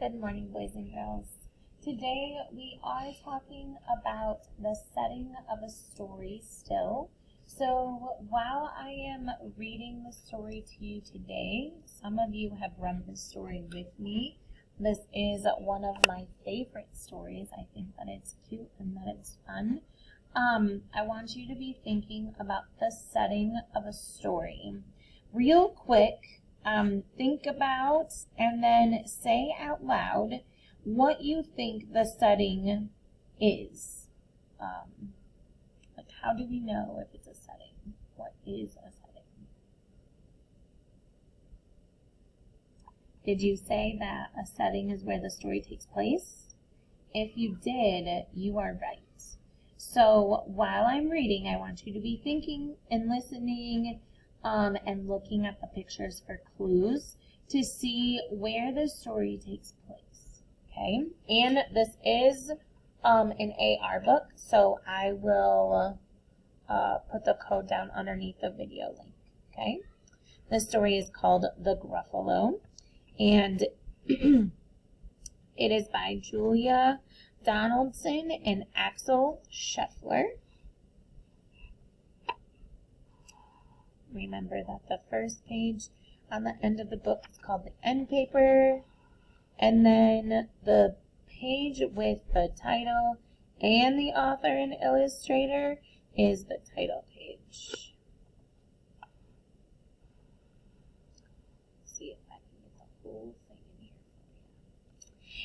Good morning, boys and girls. Today we are talking about the setting of a story still. So while I am reading the story to you today, some of you have read this story with me. This is one of my favorite stories. I think that it's cute and that it's fun. I want you to be thinking about the setting of a story. Real quick, think about and then say out loud what you think the setting is. Like, how do we know if it's a setting? What is a setting? Did you say that a setting is where the story takes place? If you did, you are right. So while I'm reading, I want you to be thinking and listening and looking at the pictures for clues to see where the story takes place. Okay, and this is an AR book, so I will put the code down underneath the video link. Okay, the story is called The Gruffalo, and it is by Julia Donaldson and Axel Scheffler. Remember that the first page on the end of the book is called the end paper, and then the page with the title and the author and illustrator is the title page. Let's see if I can get the whole thing in here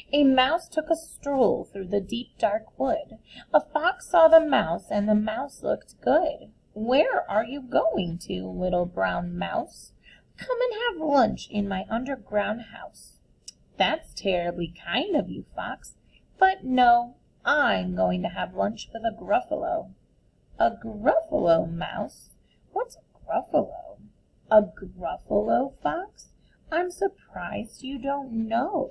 for you. A mouse took a stroll through the deep dark wood. A fox saw the mouse, and the mouse looked good. "Where are you going to, little brown mouse?" "Come and have lunch in my underground house." "That's terribly kind of you, Fox. But no, I'm going to have lunch with a Gruffalo." "A Gruffalo, Mouse? What's a Gruffalo?" "A Gruffalo, Fox? I'm surprised you don't know.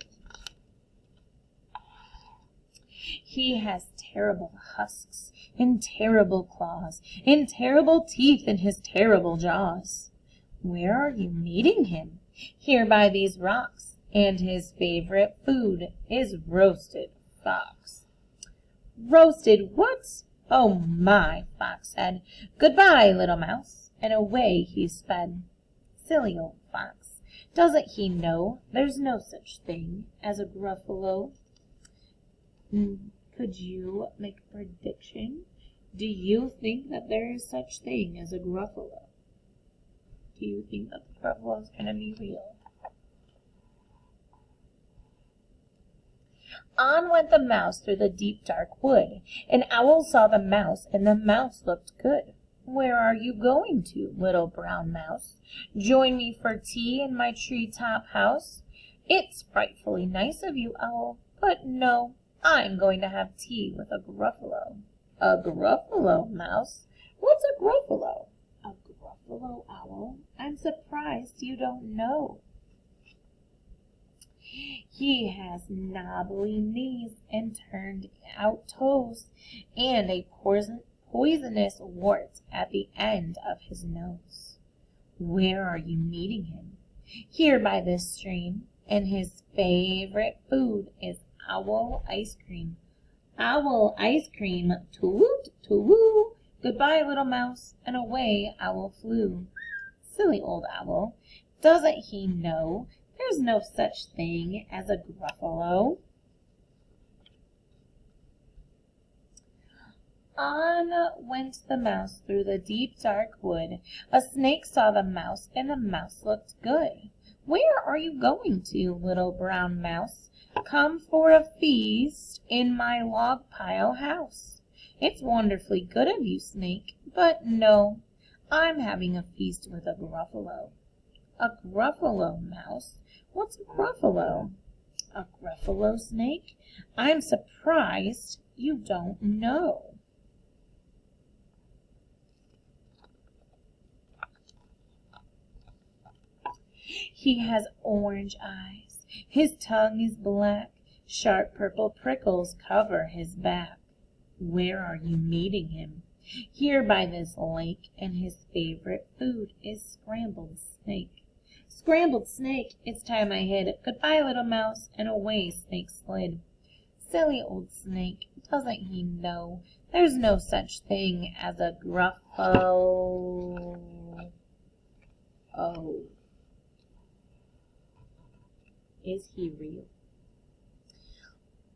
He has terrible husks and terrible claws and terrible teeth in his terrible jaws." "Where are you meeting him?" "Here by these rocks, and his favorite food is roasted fox." "Roasted what? Oh my!" Fox said. "Goodbye, little mouse," and away he sped. Silly old fox! Doesn't he know there's no such thing as a Gruffalo? Could you make a prediction? Do you think that there is such thing as a Gruffalo? Do you think that the Gruffalo is going to be real? On went the mouse through the deep dark wood. An owl saw the mouse, and the mouse looked good. "Where are you going to, little brown mouse? Join me for tea in my tree-top house?" "It's frightfully nice of you, owl, but no, I'm going to have tea with a Gruffalo." "A Gruffalo, mouse? What's a Gruffalo?" "A Gruffalo, owl? I'm surprised you don't know. He has knobbly knees and turned out toes, and a poisonous wart at the end of his nose." "Where are you meeting him?" "Here by this stream, and his favorite food is owl ice cream." "Owl ice cream, toot toot. Goodbye, little mouse," and away owl flew. Silly old owl! Doesn't he know there's no such thing as a Gruffalo? On went the mouse through the deep dark wood. A snake saw the mouse, and the mouse looked good. "Where are you going to, little brown mouse?" "Come for a feast in my log pile house." "It's wonderfully good of you, snake, but no, I'm having a feast with a Gruffalo." "A Gruffalo, mouse? What's a Gruffalo?" "A Gruffalo, snake? I'm surprised you don't know." He has orange eyes, his tongue is black, sharp purple prickles cover his back. Where are you meeting him? Here by this lake, and his favorite food is scrambled snake. Scrambled snake, it's time I hid. Goodbye, little mouse, and away Snake slid. Silly old snake, doesn't he know there's no such thing as a Gruffalo? Oh. Is he real?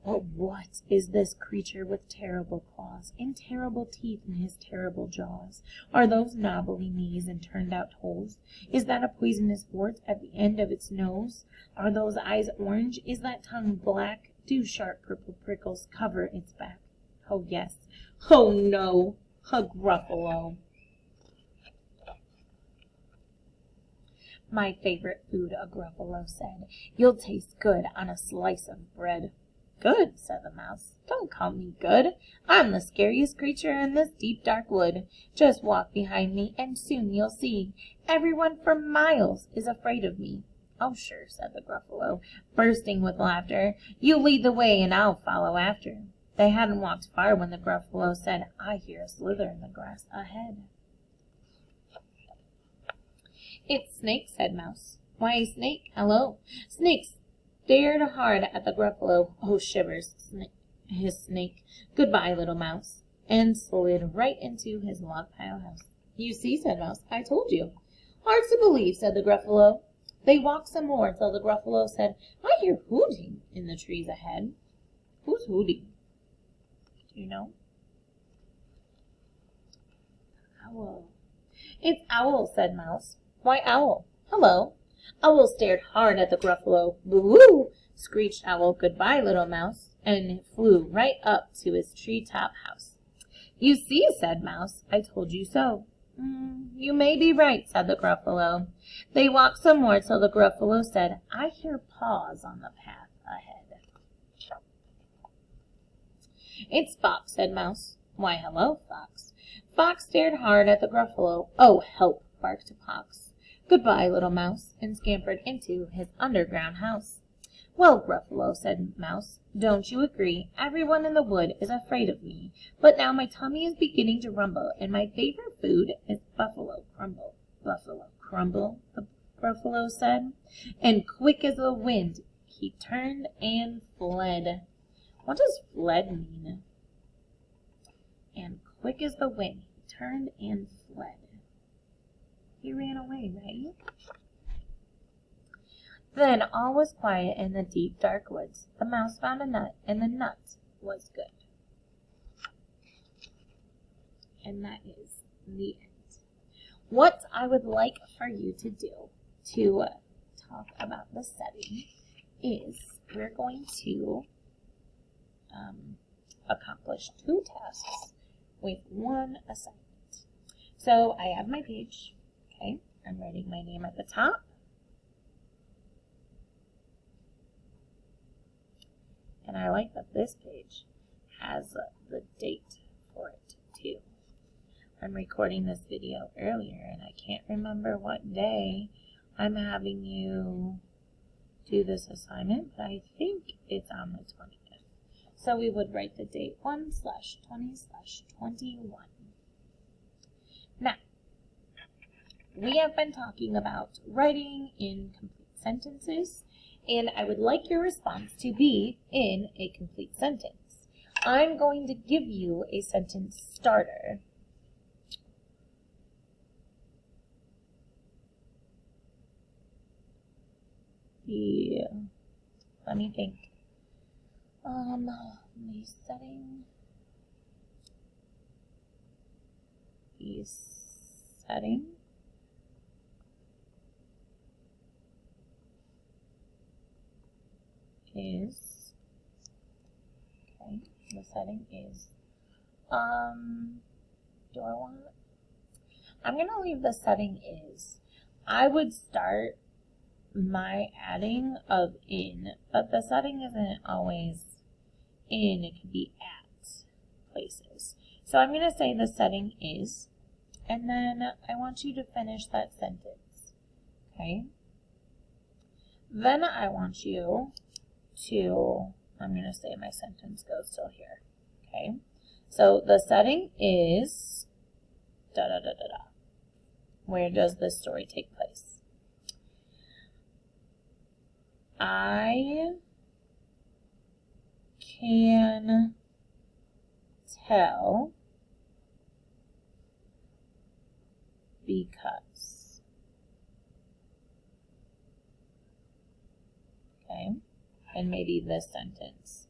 But what is this creature with terrible claws and terrible teeth in his terrible jaws? Are those knobbly knees and turned-out toes? Is that a poisonous wart at the end of its nose? Are those eyes orange? Is that tongue black? Do sharp purple prickles cover its back? Oh, yes. Oh, no. A Gruffalo. My favorite food, a Gruffalo said. You'll taste good on a slice of bread. Good, said the mouse. Don't call me good. I'm the scariest creature in this deep dark wood. Just walk behind me, and soon you'll see. Everyone for miles is afraid of me. Oh, sure, said the Gruffalo, bursting with laughter. You lead the way, and I'll follow after. They hadn't walked far when the Gruffalo said, I hear a slither in the grass ahead. It's Snake, said Mouse. Why, Snake, hello. Snake stared hard at the Gruffalo. Oh, shivers, his Snake. Goodbye, little Mouse, and slid right into his log pile house. You see, said Mouse, I told you. Hard to believe, said the Gruffalo. They walked some more till the Gruffalo said, I hear hooting in the trees ahead. Who's hooting? Do you know? Owl. It's Owl, said Mouse. Why, Owl, hello. Owl stared hard at the Gruffalo. Boo-hoo, screeched Owl. Goodbye, little Mouse, and flew right up to his tree-top house. You see, said Mouse, I told you so. You may be right, said the Gruffalo. They walked some more till the Gruffalo said, I hear paws on the path ahead. It's Fox, said Mouse. Why, hello, Fox. Fox stared hard at the Gruffalo. Oh, help, barked Fox. Goodbye, little Mouse, and scampered into his underground house. Well, Gruffalo, said Mouse, don't you agree? Everyone in the wood is afraid of me, but now my tummy is beginning to rumble, and my favorite food is buffalo crumble. Buffalo crumble, the Gruffalo said, and quick as the wind he turned and fled. What does fled mean? And quick as the wind he turned and fled. He ran away, right? Then all was quiet in the deep, dark woods. The mouse found a nut, and the nut was good. And that is the end. What I would like for you to do to talk about the setting is we're going to accomplish 2 tasks with 1 assignment. So I have my page. Okay, I'm writing my name at the top. And I like that this page has the date for it too. I'm recording this video earlier and I can't remember what day I'm having you do this assignment, but I think it's on the 20th. So we would write the date 1/20/21. Now, we have been talking about writing in complete sentences, and I would like your response to be in a complete sentence. I'm going to give you a sentence starter. Let me think. The setting is, okay, the setting is, do I want, I'm going to leave the setting is. I would start my adding of in, but the setting isn't always in, it could be at places. So I'm going to say the setting is, and then I want you to finish that sentence, okay? Then I want you to, I'm going to say my sentence goes till here, okay? So the setting is da-da-da-da-da. Where does this story take place? I can tell because. Okay, and maybe this sentence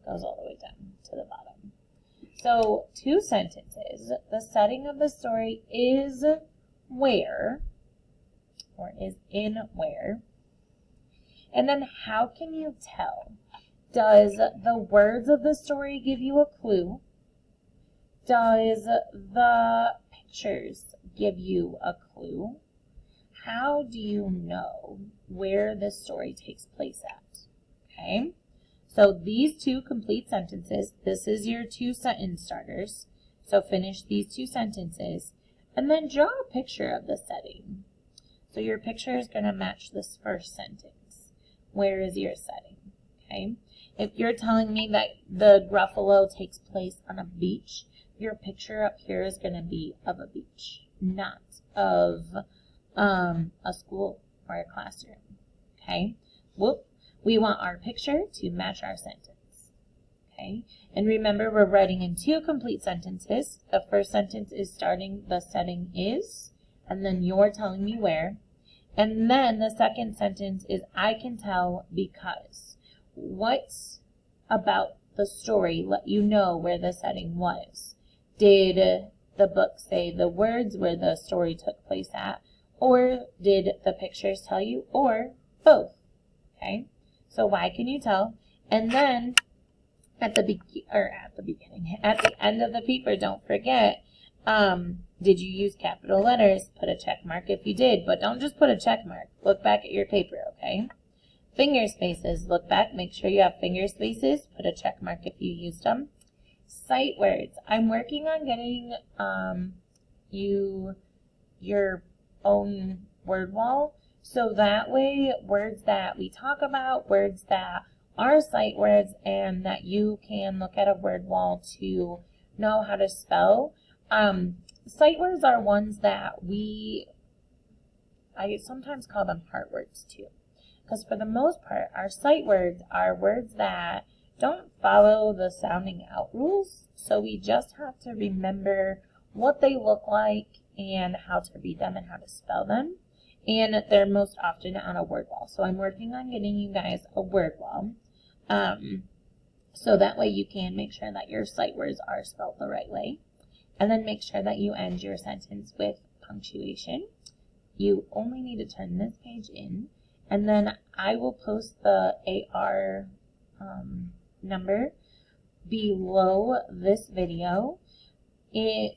goes all the way down to the bottom. So, two sentences. The setting of the story is where, or is in where. And then how can you tell? Does the words of the story give you a clue? Does the pictures give you a clue? How do you know where this story takes place at? Okay, so these two complete sentences, this is your two sentence starters. So finish these two sentences and then draw a picture of the setting. So your picture is going to match this first sentence. Where is your setting? Okay, if you're telling me that the Gruffalo takes place on a beach, your picture up here is going to be of a beach, not of a school or a classroom. Okay, we want our picture to match our sentence. Okay, and remember we're writing in two complete sentences. The first sentence is starting the setting is, and then you're telling me where. And then the second sentence is I can tell because. What about the story let you know where the setting was? Did the book say the words where the story took place at? Or did the pictures tell you? Or both? Okay, so why can you tell? And then at the end of the paper, don't forget, did you use capital letters? Put a check mark if you did, but don't just put a check mark. Look back at your paper, okay? Finger spaces, look back, make sure you have finger spaces. Put a check mark if you used them. Sight words. I'm working on getting you your own word wall, so that way words that we talk about, words that are sight words, and that you can look at a word wall to know how to spell. Sight words are ones that I sometimes call them heart words too. Because for the most part, our sight words are words that don't follow the sounding out rules. So we just have to remember what they look like and how to read them and how to spell them. And they're most often on a word wall. So I'm working on getting you guys a word wall. So that way you can make sure that your sight words are spelled the right way. And then make sure that you end your sentence with punctuation. You only need to turn this page in. And then I will post the AR number below this video.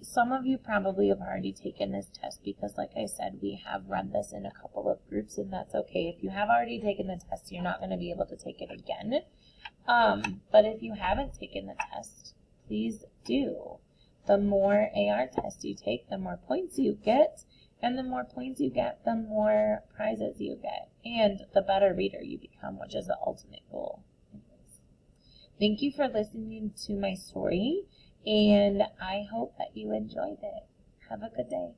Some of you probably have already taken this test because, like I said, we have run this in a couple of groups, and that's okay. If you have already taken the test, you're not going to be able to take it again. But if you haven't taken the test, please do. The more AR tests you take, the more points you get. And the more points you get, the more prizes you get. And the better reader you become, which is the ultimate goal. Thank you for listening to my story, and I hope that you enjoyed it. Have a good day.